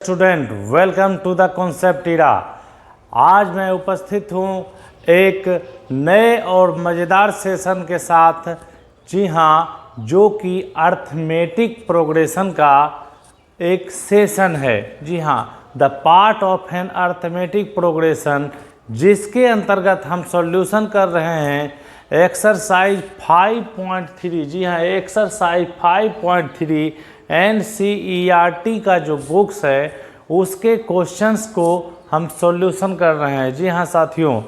Student welcome to the concept era. आज मैं उपस्थित हूँ एक नए और मज़ेदार सेशन के साथ। जी हाँ, जो कि अर्थमेटिक प्रोग्रेशन का एक सेशन है। जी हाँ, the part of an arithmetic progression, जिसके अंतर्गत हम सॉल्यूशन कर रहे हैं एक्सरसाइज 5.3। जी हाँ, एक्सरसाइज 5.3 NCERT का जो बुक्स है उसके क्वेश्चंस को हम सॉल्यूशन कर रहे हैं। जी हाँ साथियों,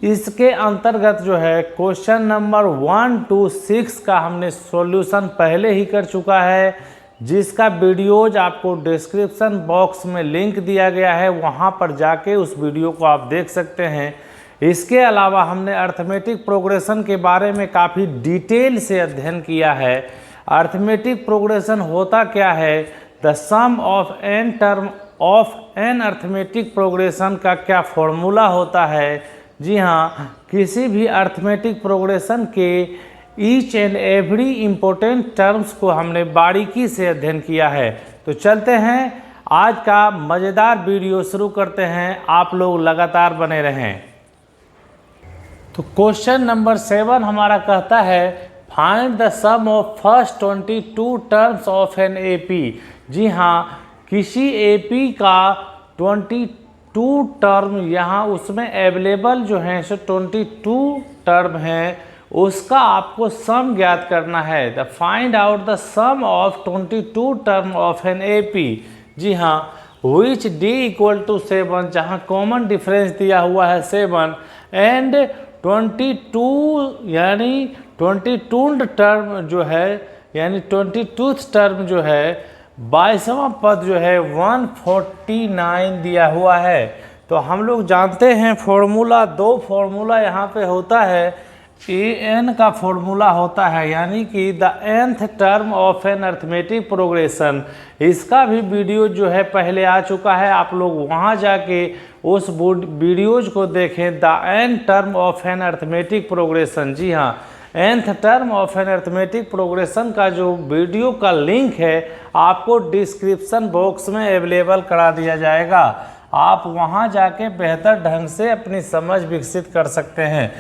इसके अंतर्गत जो है क्वेश्चन नंबर 1 to 6 का हमने सॉल्यूशन पहले ही कर चुका है, जिसका वीडियोज आपको डिस्क्रिप्शन बॉक्स में लिंक दिया गया है, वहाँ पर जाके उस वीडियो को आप देख सकते हैं। इसके अलावा हमने अर्थमेटिक प्रोग्रेशन के बारे में काफ़ी डिटेल से अध्ययन किया है। अर्थमेटिक प्रोग्रेशन होता क्या है, the sum of n term of an arithmetic progression का क्या फॉर्मूला होता है। जी हाँ, किसी भी अर्थमेटिक प्रोग्रेशन के each and every important terms को हमने बारीकी से अध्ययन किया है। तो चलते हैं, आज का मज़ेदार वीडियो शुरू करते हैं। आप लोग लगातार बने रहें। तो क्वेश्चन नंबर 7 हमारा कहता है find the sum of first 22 terms of an AP. जी हाँ, किसी एपी का 22 टर्म यहाँ उसमें अवेलेबल जो हैं सो 22 टर्म हैं, उसका आपको सम ज्ञात करना है। The find out the sum of 22 term of an AP. जी हाँ, विच डी इक्वल टू 7, जहाँ कॉमन डिफरेंस दिया हुआ है 7 एंड 22 यानी 22 टर्म जो है, यानी 22th टर्म जो है 22वां पद जो है 149 दिया हुआ है। तो हम लोग जानते हैं फॉर्मूला, दो फॉर्मूला यहाँ पे होता है। an का फॉर्मूला होता है यानी कि the nth term of an arithmetic progression. इसका भी वीडियो जो है पहले आ चुका है, आप लोग वहाँ जाके उस वीडियोज को देखें। The n term of an arithmetic progression. जी हाँ, nth term of an arithmetic progression का जो वीडियो का लिंक है आपको डिस्क्रिप्शन बॉक्स में अवेलेबल करा दिया जाएगा। आप वहां जाके बेहतर ढंग से अपनी समझ विकसित कर सकते हैं।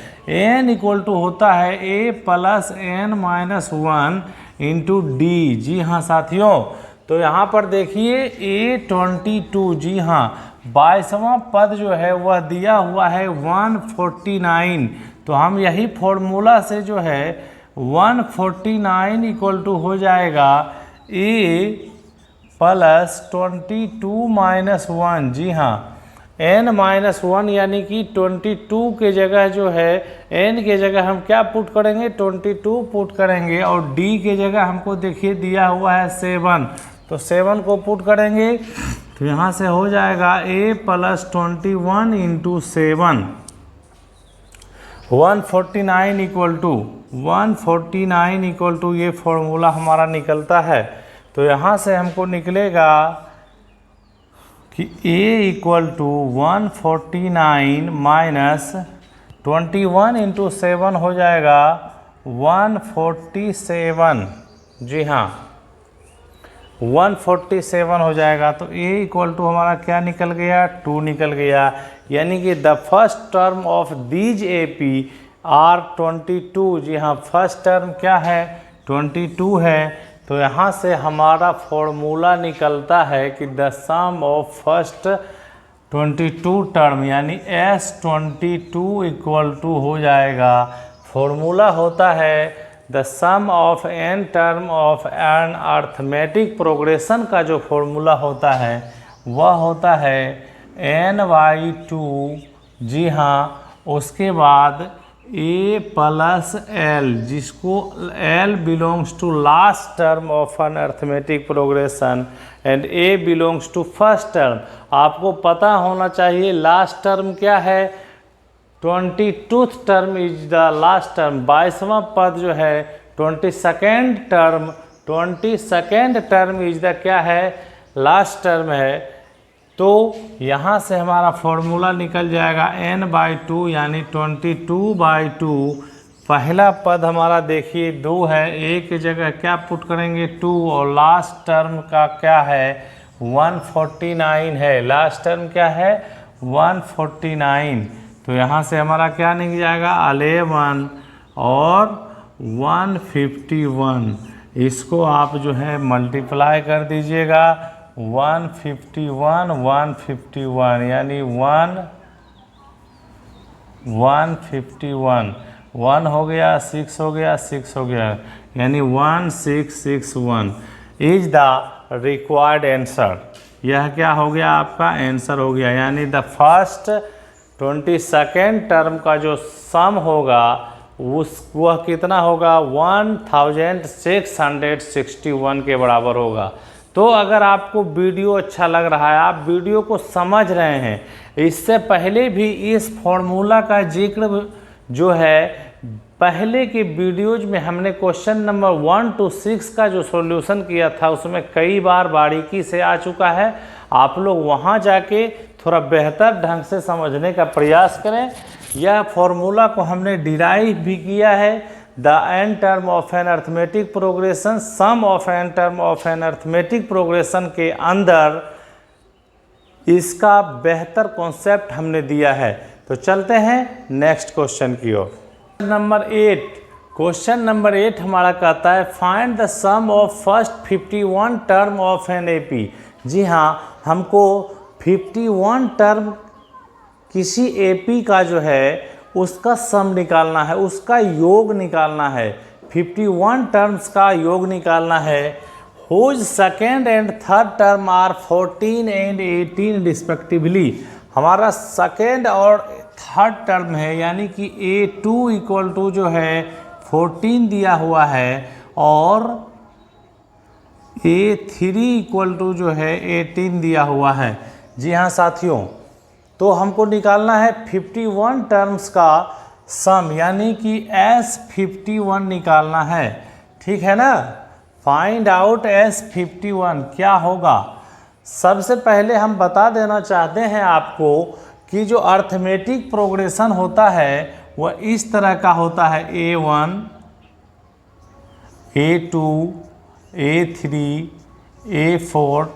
n इक्वल टू होता है a plus n minus 1 into d. जी हाँ साथियों, तो यहाँ पर देखिए A22। जी हाँ, 22वां पद जो है वह दिया हुआ है 149। तो हम यही फॉर्मूला से जो है 149 इक्वल टू हो जाएगा a प्लस 22 माइनस 1। जी हाँ, n माइनस 1 यानी कि 22 के जगह जो है n के जगह हम क्या पुट करेंगे, 22 पुट करेंगे, और d के जगह हमको देखिए दिया हुआ है 7, तो 7 को पुट करेंगे। तो यहाँ से हो जाएगा a plus 21 into 7 149 equal to ये फॉर्मूला हमारा निकलता है। तो यहाँ से हमको निकलेगा कि a equal to 149 minus 21 into 7 हो जाएगा 147। जी हाँ, 147 हो जाएगा। तो a इक्वल टू हमारा क्या निकल गया, 2 निकल गया। यानी कि the first term of these AP are 22। जी हाँ, फर्स्ट टर्म क्या है, 22 है। तो यहाँ से हमारा फॉर्मूला निकलता है कि the sum of first 22 term यानी S22 इक्वल टू हो जाएगा, फॉर्मूला होता है the sum of n term of an arithmetic progression का जो फॉर्मूला होता है वह होता है n/2। जी हाँ, उसके बाद a प्लस l, जिसको l belongs to last term of an arithmetic progression and a belongs to first term. आपको पता होना चाहिए लास्ट टर्म क्या है, 22th term is the last term. 22वां पद जो है 22nd टर्म इज द क्या है, लास्ट टर्म है। तो यहाँ से हमारा फॉर्मूला निकल जाएगा n/2 यानी 22/2। पहला पद हमारा देखिए 2 है, a की जगह क्या पुट करेंगे 2, और लास्ट टर्म का क्या है 149 है। लास्ट टर्म क्या है? 149। तो यहाँ से हमारा क्या निकल जाएगा? 11 और 151। इसको आप जो है मल्टीप्लाई कर दीजिएगा। 151 151 यानी 151 1 हो गया, 6 हो गया, 6 हो गया, यानी 1661 इज द रिक्वायर्ड आंसर। यह क्या हो गया? आपका आंसर हो गया। यानी द फर्स्ट 22nd टर्म का जो सम होगा वह कितना होगा? 1661 के बराबर होगा। तो अगर आपको वीडियो अच्छा लग रहा है, आप वीडियो को समझ रहे हैं, इससे पहले भी इस फॉर्मूला का जिक्र जो है पहले के वीडियोज में हमने क्वेश्चन नंबर 1 to 6 का जो सॉल्यूशन किया था उसमें कई बार बारीकी से आ चुका है। आप लोग वहां जाके थोड़ा बेहतर ढंग से समझने का प्रयास करें। यह फॉर्मूला को हमने डिराइव भी किया है। The n term of an arithmetic progression, sum of n term of an arithmetic progression के अंदर इसका बेहतर कॉन्सेप्ट हमने दिया है। तो चलते हैं नेक्स्ट क्वेश्चन की ओर। नंबर 8, क्वेश्चन नंबर 8 हमारा कहता है find the sum of first 51 term of an AP. जी हाँ, हमको 51 टर्म किसी एपी का जो है उसका सम निकालना है, उसका योग निकालना है। 51 टर्म्स का योग निकालना है। Whose second and third term are 14 and 18 respectively. हमारा सेकेंड और थर्ड टर्म है, यानी कि A2 इक्वल टू जो है 14 दिया हुआ है और A3 इक्वल टू जो है 18 दिया हुआ है। जी हाँ साथियों, तो हमको निकालना है 51 टर्म्स का सम, यानी कि S51 निकालना है। ठीक है ना? फाइंड आउट S51 क्या होगा। सबसे पहले हम बता देना चाहते हैं आपको कि जो अर्थमेटिक प्रोग्रेशन होता है वह इस तरह का होता है। A1 A2 A3 A4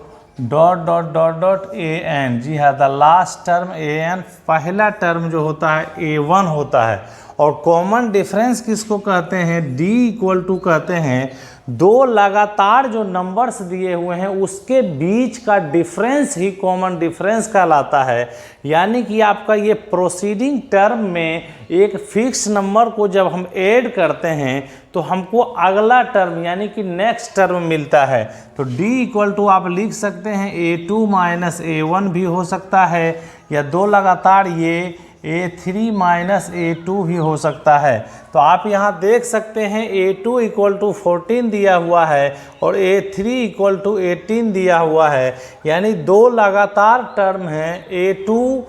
dot dot dot dot AN। जी हाँ, द लास्ट टर्म AN, पहला टर्म जो होता है A1 होता है। और कॉमन डिफरेंस किसको कहते हैं? D इक्वल टू कहते हैं दो लगातार जो नंबर्स दिए हुए हैं उसके बीच का डिफरेंस ही कॉमन डिफरेंस कहलाता है। यानी कि आपका ये प्रोसीडिंग टर्म में एक फिक्स नंबर को जब हम ऐड करते हैं तो हमको अगला टर्म यानी कि नेक्स्ट टर्म मिलता है। तो D इक्वल टू आप लिख सकते हैं A2 माइनस A1 भी हो सकता है, या दो लगातार ये A3 माइनस A2 भी हो सकता है। तो आप यहाँ देख सकते हैं A2 इक्वल टू 14 दिया हुआ है और A3 इक्वल टू 18 दिया हुआ है, यानी दो लगातार टर्म हैं A2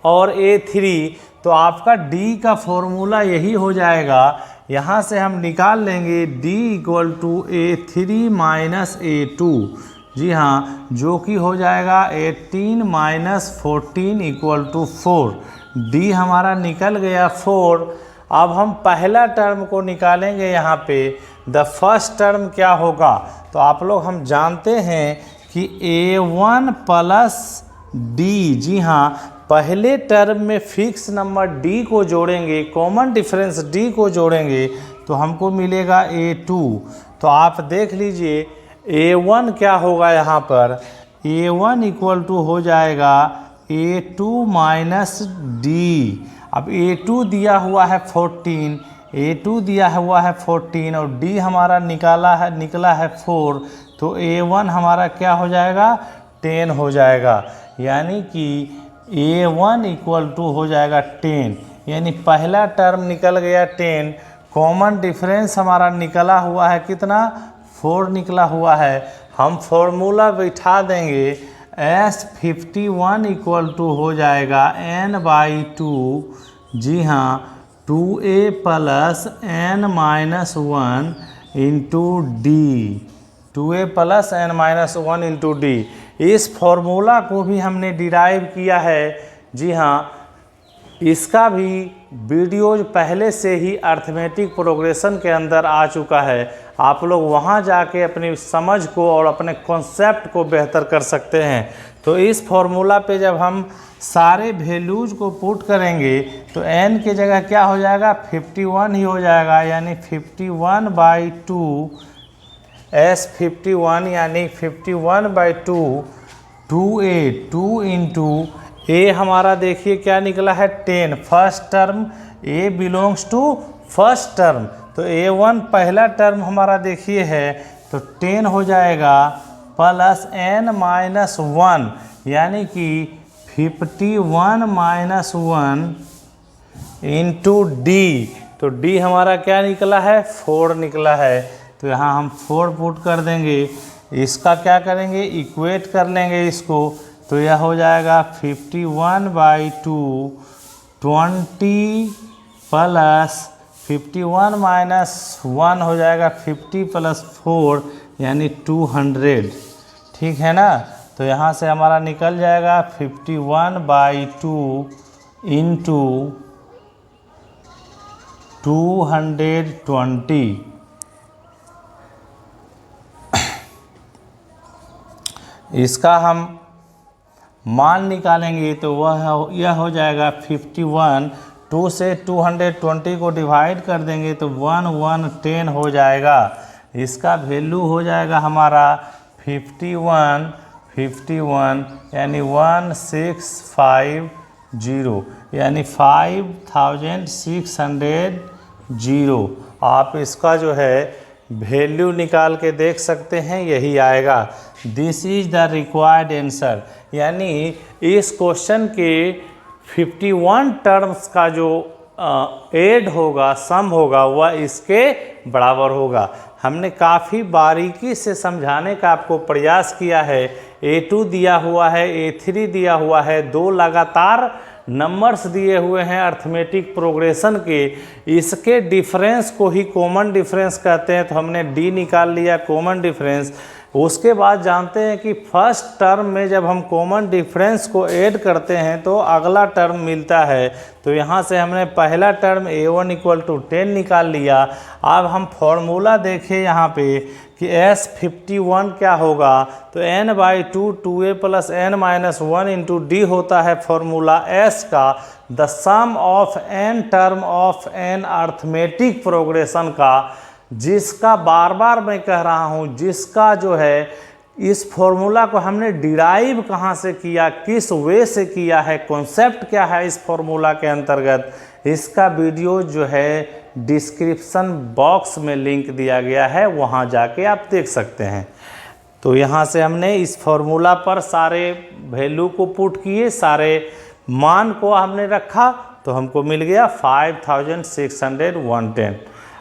और A3। तो आपका D का फॉर्मूला यही हो जाएगा। यहाँ से हम निकाल लेंगे D equal to A3 minus A2। जी हाँ, जो कि हो जाएगा 18 माइनस 14 इक्वल टू 4। D हमारा निकल गया 4। अब हम पहला टर्म को निकालेंगे। यहाँ पे द फर्स्ट टर्म क्या होगा, तो आप लोग हम जानते हैं कि A1 प्लस D। जी हाँ, पहले टर्म में फिक्स नंबर D को जोड़ेंगे, कॉमन डिफरेंस D को जोड़ेंगे तो हमको मिलेगा A2। तो आप देख लीजिए A1 क्या होगा यहाँ पर, A1 इक्वल टू हो जाएगा A2 माइनस D। अब A2 दिया हुआ है 14, A2 दिया हुआ है 14 और D हमारा निकला है 4। तो A1 हमारा क्या हो जाएगा, 10 हो जाएगा। यानी कि A1 इक्वल टू हो जाएगा 10, यानी पहला टर्म निकल गया 10। कॉमन डिफरेंस हमारा निकला हुआ है कितना, 4 निकला हुआ है। हम फॉर्मूला बिठा देंगे S51 इक्वल टू हो जाएगा n/2। जी हाँ, 2a plus n minus 1 into D। 2a plus n minus 1 into D। इस फॉर्मूला को भी हमने डिराइव किया है। जी हाँ, इसका भी वीडियोज पहले से ही अर्थमेटिक प्रोग्रेशन के अंदर आ चुका है, आप लोग वहां जाके अपनी समझ को और अपने कॉन्सेप्ट को बेहतर कर सकते हैं। तो इस फॉर्मूला पे जब हम सारे वैल्यूज को पुट करेंगे तो n की जगह क्या हो जाएगा, 51 ही हो जाएगा, यानी 51/2 S51 यानी 51/2 2a 2 इंटू a हमारा देखिए क्या निकला है 10, first term a belongs to first term, तो a1 पहला टर्म हमारा देखिए है तो 10 हो जाएगा प्लस n-1 यानी कि 51-1 इंटू d, तो d हमारा क्या निकला है 4 निकला है, तो यहाँ हम 4 पुट कर देंगे, इसका क्या करेंगे इक्वेट कर लेंगे इसको, तो यह हो जाएगा 51/2 20 प्लस 51-1 हो जाएगा 50 + 4 यानी 200, ठीक है ना। तो यहाँ से हमारा निकल जाएगा 51/2 इंटू 220, इसका हम मान निकालेंगे तो यह हो जाएगा 51, 2 से 220 को डिवाइड कर देंगे तो 1 हो जाएगा, इसका वैल्यू हो जाएगा हमारा 51 यानी 1650 यानी 5600। आप इसका जो है वैल्यू निकाल के देख सकते हैं, यही आएगा। This is the required answer, यानी इस क्वेश्चन के 51 टर्म्स का जो ऐड होगा, सम होगा, वह इसके बराबर होगा। हमने काफ़ी बारीकी से समझाने का आपको प्रयास किया है। A2 दिया हुआ है, A3 दिया हुआ है, 2 लगातार नंबर्स दिए हुए हैं अर्थमेटिक प्रोग्रेशन के, इसके डिफरेंस को ही कॉमन डिफरेंस कहते हैं, तो हमने D निकाल लिया कॉमन डिफरेंस। उसके बाद जानते हैं कि फर्स्ट टर्म में जब हम कॉमन डिफरेंस को ऐड करते हैं तो अगला टर्म मिलता है, तो यहाँ से हमने पहला टर्म A1 = 10 निकाल लिया। अब हम फॉर्मूला देखें यहाँ पे कि S51 क्या होगा, तो n/2 2a + n-1 into d होता है फॉर्मूला S का, the sum of n term of n arithmetic progression का, जिसका बार बार मैं कह रहा हूँ, जिसका जो है इस फॉर्मूला को हमने डिराइव कहाँ से किया, किस वे से किया है, कॉन्सेप्ट क्या है इस फॉर्मूला के अंतर्गत, इसका वीडियो जो है डिस्क्रिप्शन बॉक्स में लिंक दिया गया है, वहाँ जाके आप देख सकते हैं। तो यहाँ से हमने इस फॉर्मूला पर सारे वैल्यू को पुट किए, सारे मान को हमने रखा, तो हमको मिल गया 5610।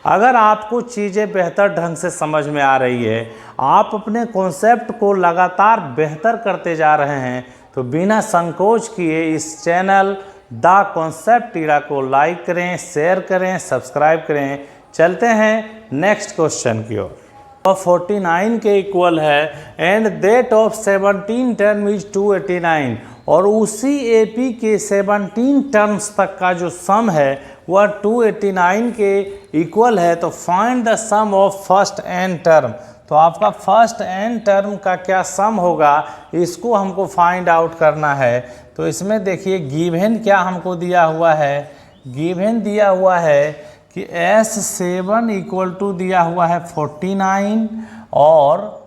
अगर आपको चीज़ें बेहतर ढंग से समझ में आ रही है, आप अपने कॉन्सेप्ट को लगातार बेहतर करते जा रहे हैं, तो बिना संकोच किए इस चैनल द कॉन्सेप्ट इरा को लाइक करें, शेयर करें, सब्सक्राइब करें। चलते हैं नेक्स्ट क्वेश्चन की ओर। 49 के इक्वल है and that of 17 term is 289, और उसी AP के 17 टर्म्स तक का जो सम है वह 289 के इक्वल है, तो find the sum of first n term. तो आपका फर्स्ट n टर्म का क्या सम होगा, इसको हमको फाइंड आउट करना है। तो इसमें देखिए गिवन क्या हमको दिया हुआ है, गिवन दिया हुआ है कि S7 = दिया हुआ है 49, और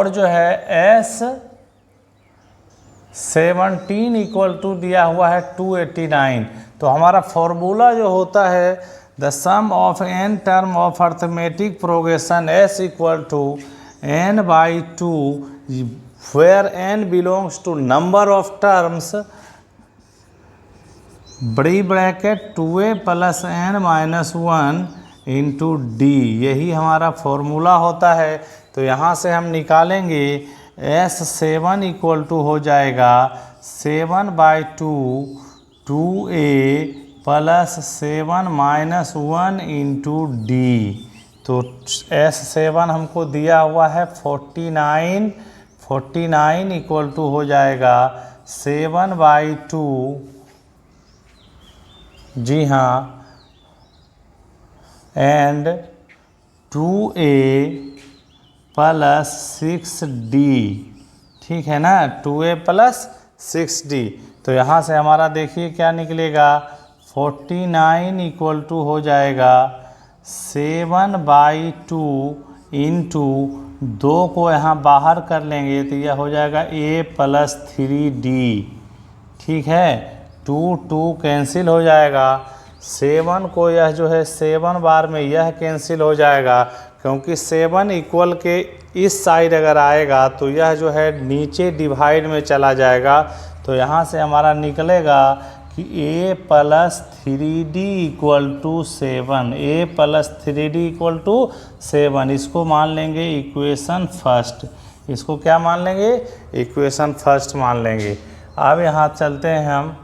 जो है S17 = दिया हुआ है 289। तो हमारा फॉर्मूला जो होता है, the sum of n term of arithmetic progression S = n/2 where n belongs to number of terms, बड़ी bracket 2a + n-1 into d, यही हमारा फॉर्मूला होता है। तो यहाँ से हम निकालेंगे S7 = हो जाएगा 7/2 2a + 7-1 इंटू d। तो S7 हमको दिया हुआ है 49 = हो जाएगा 7/2 जी हाँ, एंड 2a प्लस 6d, ठीक है ना, 2a प्लस 6d। तो यहाँ से हमारा देखिए क्या निकलेगा, 49 इक्वल टू हो जाएगा 7/2 इंटू 2 को यहाँ बाहर कर लेंगे तो यह हो जाएगा a प्लस 3d, ठीक है। 2 कैंसिल हो जाएगा, 7 को यह जो है 7 बार में यह कैंसिल हो जाएगा, क्योंकि 7 इक्वल के इस साइड अगर आएगा तो यह जो है नीचे डिवाइड में चला जाएगा। तो यहाँ से हमारा निकलेगा कि a plus 3d equal to 7, a plus 3d equal to 7, इसको मान लेंगे इक्वेशन फर्स्ट। इसको क्या मान लेंगे, इक्वेशन फर्स्ट मान लेंगे। अब यहाँ चलते हैं हम,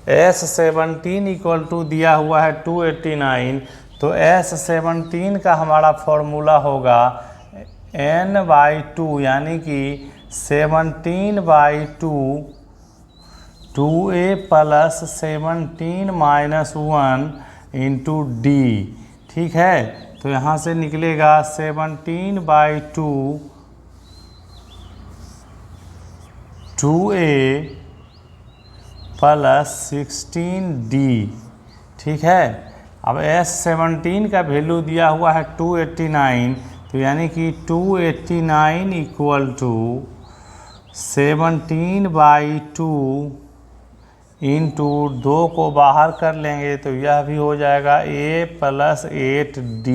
S17 इक्वल टू दिया हुआ है 289, तो S17 का हमारा फॉर्मूला होगा n/2, यानी कि 17/2 2a plus 17 minus 1 into d, ठीक है। तो यहाँ से निकलेगा 17/2 2a प्लस 16d, ठीक है। अब S17 का वैल्यू दिया हुआ है 289, तो यानी कि 289 इक्वल टू 17/2 इंटू 2 को बाहर कर लेंगे तो यह भी हो जाएगा a प्लस 8d,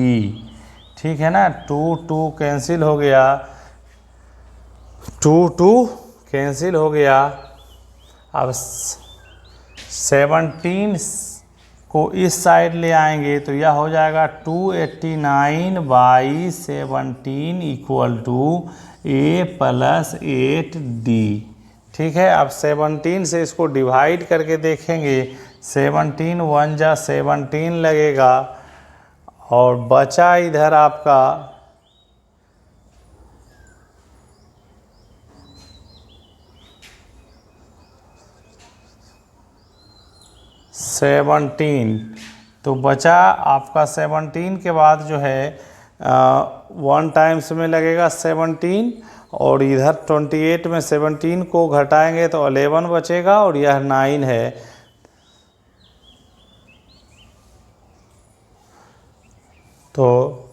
ठीक है ना। 2 कैंसिल हो गया, 2 कैंसिल हो गया। अब 17 को इस साइड ले आएंगे तो यह हो जाएगा 289/17 equal to a plus 8d, ठीक है। अब 17 से इसको डिवाइड करके देखेंगे, 17 1 जा 17 लगेगा, और बचा इधर आपका 17, तो बचा आपका 17 के बाद जो है 1 टाइम्स में लगेगा 17, और इधर 28 में 17 को घटाएंगे तो 11 बचेगा, और यह 9 है। तो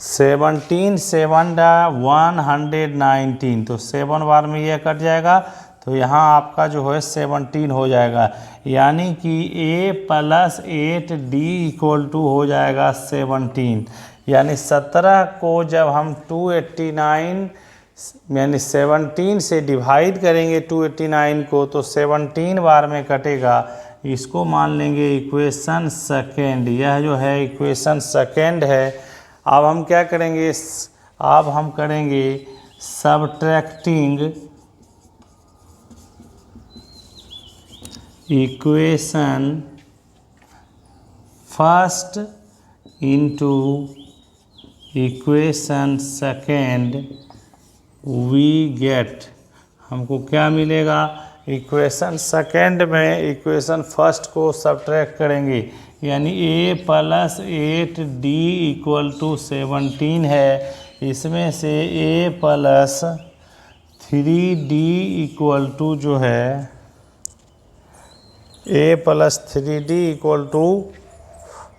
17 7 119, तो 7 बार में यह कट जाएगा, तो यहाँ आपका जो है 17 हो जाएगा, यानी कि a plus 8d equal to हो जाएगा 17। यानी 17 को जब हम 289 यानी 17 से डिवाइड करेंगे 289 को, तो 17 बार में कटेगा। इसको मान लेंगे इक्वेशन सेकेंड, यह जो है इक्वेशन सेकेंड है। अब हम क्या करेंगे, अब हम करेंगे subtracting equation first into equation second, we get, हमको क्या मिलेगा, इक्वेशन सेकेंड में इक्वेशन फर्स्ट को सब्ट्रैक्ट करेंगे, यानी a plus 8d equal to 17 है, इसमें से a plus 3d equal to जो है a plus 3d equal to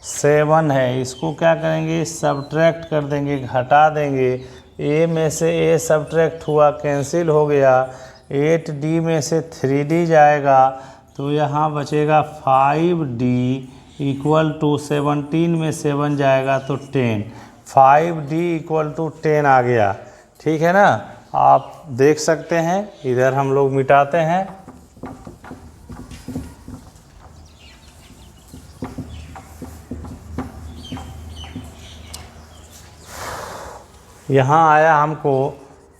7 है। इसको क्या करेंगे, सब्ट्रैक्ट कर देंगे, घटा देंगे। a में से a सब्ट्रैक्ट हुआ, कैंसिल हो गया, 8d में से 3d जाएगा, तो यहाँ बचेगा 5d इक्वल टू 17 में 7 जाएगा तो 10, 5d इक्वल टू 10 आ गया, ठीक है ना। आप देख सकते हैं, इधर हम लोग मिटाते हैं। यहाँ आया हमको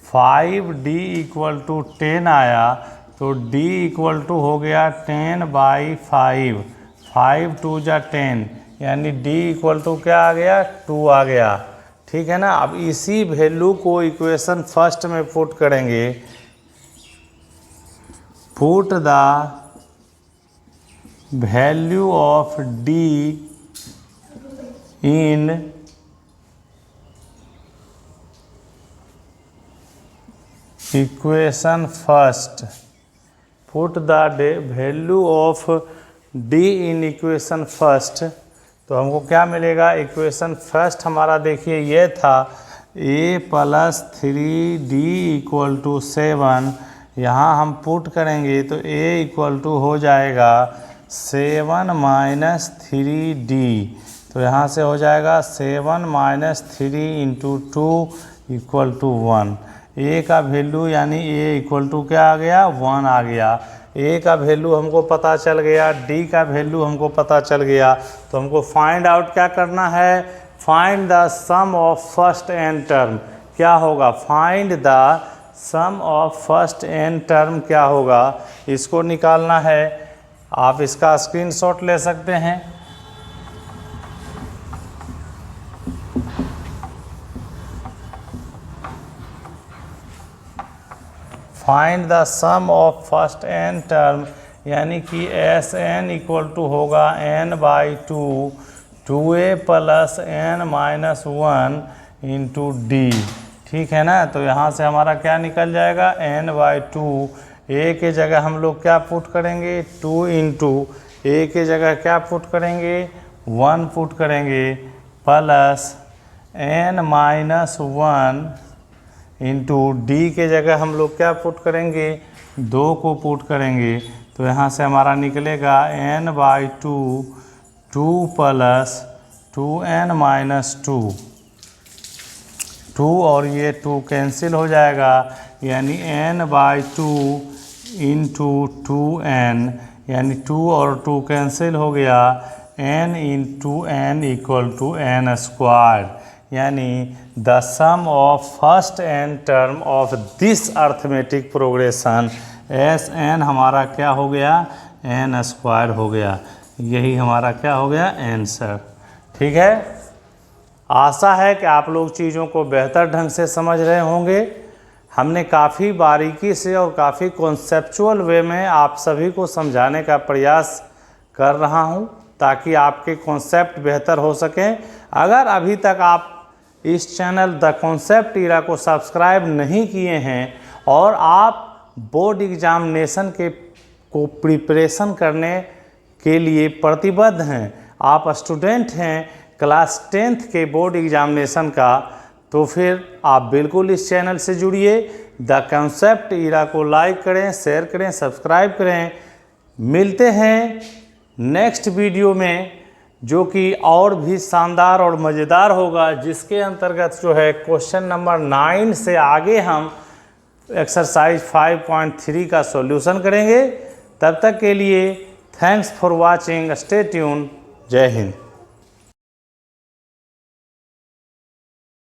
5d इक्वल टू 10 आया, तो d इक्वल टू हो गया 10/5, 5 2 जा 10, यानी d इक्वल टू क्या आ गया, 2 आ गया, ठीक है ना। अब इसी वैल्यू को इक्वेशन फर्स्ट में पुट करेंगे, put the value of D in equation first, put the value of D in equation first. तो हमको क्या मिलेगा? इक्वेशन फर्स्ट हमारा देखिए ये था a + 3d = 7। यहाँ हम पुट करेंगे तो a = हो जाएगा 7 - 3d। तो यहाँ से हो जाएगा 7 - 3 × 2 = 1। a का वैल्यू यानी a क्या आ गया? 1 आ गया। a का वैल्यू हमको पता चल गया, d का वैल्यू हमको पता चल गया। तो हमको फाइंड आउट क्या करना है? Find the sum of first n term. क्या होगा? Find the sum of first n term क्या होगा? इसको निकालना है। आप इसका स्क्रीनशॉट ले सकते हैं। Find the sum of first n term यानी कि Sn = होगा n/2 2a + n - 1 × d। ठीक है ना? तो यहाँ से हमारा क्या निकल जाएगा? n/2। a के जगह हम लोग क्या पुट करेंगे? 2 × a के जगह क्या पुट करेंगे? 1 पुट करेंगे प्लस n - 1 × d के जगह हम लोग क्या पुट करेंगे? 2 को पुट करेंगे। तो यहाँ से हमारा निकलेगा n/2 2 + 2n - 2। 2 और ये 2 कैंसिल हो जाएगा यानी n/2 × 2n, यानी 2 और 2 कैंसिल हो गया। n × n = n², यानी the sum of first n term of this arithmetic progression Sn हमारा क्या हो गया? n² हो गया। यही हमारा क्या हो गया? आंसर। ठीक है, आशा है कि आप लोग चीज़ों को बेहतर ढंग से समझ रहे होंगे। हमने काफ़ी बारीकी से और काफ़ी कॉन्सेप्चुअल वे में आप सभी को समझाने का प्रयास कर रहा हूं ताकि आपके कॉन्सेप्ट बेहतर हो सकें। अगर अभी तक आप इस चैनल द कॉन्सेप्ट इरा को सब्सक्राइब नहीं किए हैं और आप बोर्ड एग्जामिनेशन को प्रिपरेशन करने के लिए प्रतिबद्ध हैं, आप स्टूडेंट हैं क्लास 10th के बोर्ड एग्जामिनेशन का, तो फिर आप बिल्कुल इस चैनल से जुड़िए। द कॉन्सेप्ट इरा को लाइक करें, शेयर करें, सब्सक्राइब करें। मिलते हैं नेक्स्ट वीडियो में जो कि और भी शानदार और मज़ेदार होगा, जिसके अंतर्गत जो है क्वेश्चन नंबर 9 से आगे हम एक्सरसाइज 5.3 का सॉल्यूशन करेंगे। तब तक के लिए thanks for watching, stay tune. जय हिंद।